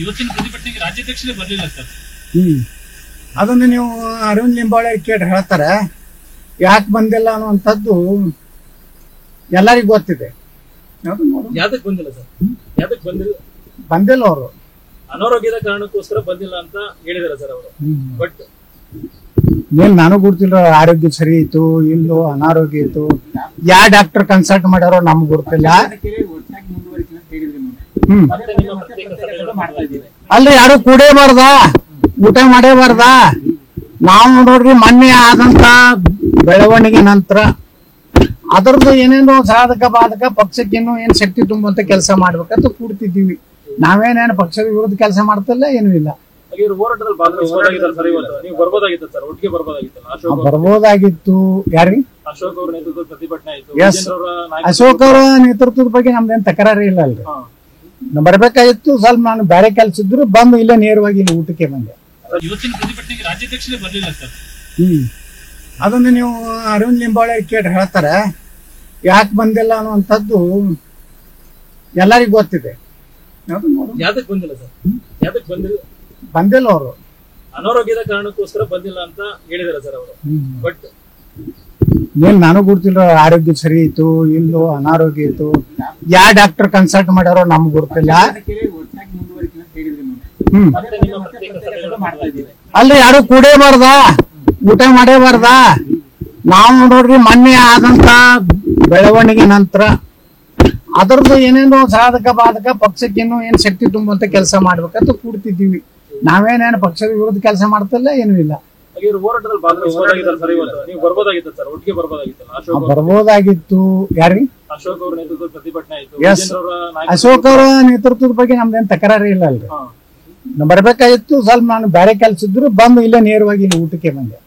ಇವತ್ತಿನ ಪ್ರತಿಭಟನೆಗೆ ರಾಜ್ಯಾಧ್ಯಕ್ಷರೇ ಬರಲಿಲ್ಲ ಸರ್. ಅದನ್ನು ನೀವು ಅರವಿಂದ್ ಲಿಂಬಾವಳಿ ಕೇಳಿ ಹೇಳ್ತಾರೆ, ಯಾಕೆ ಬಂದಿಲ್ಲ ಅನ್ನುವಂಥದ್ದು ಎಲ್ಲರಿಗೂ ಗೊತ್ತಿದೆ. ಯಾವ್ದಕ್ ಬಂದಿಲ್ಲ ಸರ್? ಯಾವ್ದಕ್ ಬಂದಿಲ್ಲ ಅವರು ಅನಾರೋಗ್ಯದ ಕಾರಣಕ್ಕೋಸ್ಕರ ಬಂದಿಲ್ಲ ಅಂತ ಹೇಳಿದಾರೆ ಸರ್ ಅವರು. ಬಟ್ ಏನ್ ನನಗ್ ಗೊತ್ತಿಲ್ಲ, ಆರೋಗ್ಯ ಸರಿ ಇತ್ತು ಇಲ್ಲೋ ಅನಾರೋಗ್ಯ ಇತ್ತು, ಯಾ ಡಾಕ್ಟರ್ ಕನ್ಸಲ್ಟ್ ಮಾಡ್ಯಾರೋ ನಮ್ಗೆ ಗೊತ್ತಿಲ್ಲ. ಅಲ್ಲ ಯಾರು ಕೂಡೇಬಾರ್ದ, ಊಟ ಮಾಡೇಬಾರ್ದ. ನಾವು ನೋಡ್ರಿ ಮೊನ್ನೆ ಆದಂತ ಬೆಳವಣಿಗೆ ನಂತರ ಅದರದ್ದು ಏನೇನೋ ಸಾಧಕ ಬಾಧಕ ಪಕ್ಷಕ್ಕೇನು ಏನ್ ಶಕ್ತಿ ತುಂಬುವಂತ ಕೆಲಸ ಮಾಡ್ಬೇಕಂತ ಕೂಡ್ತಿದ್ದೀವಿ. ನಾವೇನೇನು ಪಕ್ಷದ ವಿರುದ್ಧ ಕೆಲಸ ಮಾಡ್ತಿಲ್ಲ, ಏನೂ ಇಲ್ಲ. ಬರ್ಬೋದಾಗಿತ್ತು. ಯಾರಿ ಅಶೋಕ್ ಅವರ ನೇತೃತ್ವದ ಬಗ್ಗೆ ನಮ್ದೇನ್ ತಕರಾರಿ ಇಲ್ಲ ಅಲ್ರಿ. ಬರ್ಬೇಕಾಗಿತ್ತು, ಸ್ವಲ್ಪ ನಾನು ಬೇರೆ ಕೆಲಸ ಇದ್ರು ಬಂದು ಇಲ್ಲೇ ನೇರವಾಗಿ ಇಲ್ಲಿ ಊಟಕ್ಕೆ ಬಂದೆ. ಇವತ್ತಿನ ಪ್ರತಿಭಟನೆಗೆ ರಾಜ್ಯಾಧ್ಯಕ್ಷರೇ ಬರಲಿಲ್ಲ ಸರ್. ಅದನ್ನು ನೀವು ಅರವಿಂದ್ ಲಿಂಬಾವಳಿ ಕೇಳಿ ಹೇಳ್ತಾರೆ, ಯಾಕೆ ಬಂದಿಲ್ಲ ಅನ್ನುವಂಥದ್ದು ಎಲ್ಲರಿಗೂ ಗೊತ್ತಿದೆ. ಯಾವ್ದಕ್ ಬಂದಿಲ್ಲ ಸರ್? ಯಾವ್ದಕ್ ಬಂದಿಲ್ಲ ಅವರು ಅನಾರೋಗ್ಯದ ಕಾರಣಕ್ಕೋಸ್ಕರ ಬಂದಿಲ್ಲ ಅಂತ ಹೇಳಿದಾರೆ ಸರ್ ಅವರು. ಬಟ್ ಏನ್ ನನಗ್ ಗೊತ್ತಿಲ್ಲ, ಆರೋಗ್ಯ ಸರಿ ಇತ್ತು ಇಲ್ಲೋ ಅನಾರೋಗ್ಯ ಇತ್ತು, ಯಾ ಡಾಕ್ಟರ್ ಕನ್ಸಲ್ಟ್ ಮಾಡ್ಯಾರೋ ನಮ್ಗೆ ಗೊತ್ತಿಲ್ಲ. ಅಲ್ಲಿ ಯಾರು ಕೂಡೇಬಾರ್ದ, ಊಟ ಮಾಡೇಬಾರ್ದ. ನಾವು ನೋಡ್ರಿ ಮೊನ್ನೆ ಆದಂತ ಬೆಳವಣಿಗೆ ನಂತರ ಅದರದ್ದು ಏನೇನೋ ಸಾಧಕ ಬಾಧಕ ಪಕ್ಷಕ್ಕೇನು ಏನ್ ಶಕ್ತಿ ತುಂಬುವಂತ ಕೆಲಸ ಮಾಡ್ಬೇಕಂತ ಕೂಡ್ತಿದ್ದೀವಿ. ನಾವೇನೇನು ಪಕ್ಷದ ವಿರುದ್ಧ ಕೆಲಸ ಮಾಡ್ತಿಲ್ಲ, ಏನೂ ಇಲ್ಲ. ಬರ್ಬೋದಾಗಿತ್ತು. ಯಾರಿ ಅಶೋಕ್ ಅವರ ನೇತೃತ್ವದ ಬಗ್ಗೆ ನಮ್ದೇನ್ ತಕರಾರಿ ಇಲ್ಲ ಅಲ್ರಿ. ಬರ್ಬೇಕಾಗಿತ್ತು, ಸ್ವಲ್ಪ ನಾನು ಬೇರೆ ಕೆಲಸ ಇದ್ರು ಬಂದು ಇಲ್ಲೇ ನೇರವಾಗಿ ಇಲ್ಲಿ ಊಟಕ್ಕೆ ಬಂದೆ.